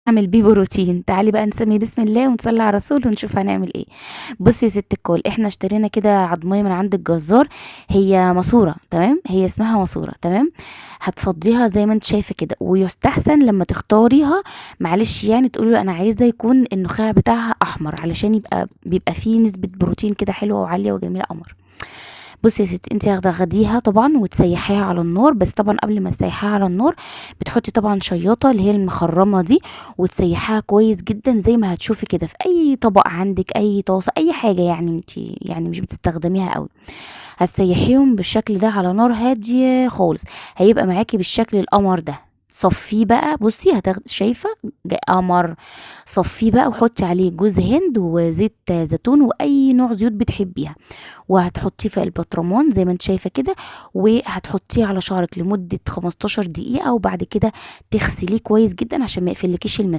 اعمل بيه بروتين. تعالي بقى نسمي بسم الله ونصلي على الرسول ونشوف هنعمل ايه. بصي يا ست الكل، احنا اشترينا كده عضمية من عند الجزار، هي ماسورة تمام، هي اسمها ماسورة تمام. هتفضيها زي ما انت شايفة كده، ويستحسن لما تختاريها معلش يعني تقولي له انا عايزة يكون النخاع بتاعها احمر، علشان بيبقى فيه نسبة بروتين كده حلوة وعالية وجميلة قمر. بصي يا ستي، انت هتغديها طبعا وتسيحيها على النار، بس طبعا قبل ما تسيحيها على النار بتحطي طبعا شياطه اللي هي المخرمه دي، وتسيحيها كويس جدا زي ما هتشوفي كده في اي طبق عندك، اي طاسه، اي حاجه يعني انت يعني مش بتستخدميها قوي. هتسيحيهم بالشكل ده على نار هاديه خالص، هيبقى معاكي بالشكل القمر ده. صفيه بقى، بصي شايفه قمر. صفيه بقى وحطي عليه جوز هند وزيت زيتون واي نوع زيوت بتحبيها، وهتحطيه في البطرمان زي ما انت شايفه كده، وهتحطيه على شعرك لمده 15 دقيقه، وبعد كده تغسليه كويس جدا عشان ما يقفلكيش المسام.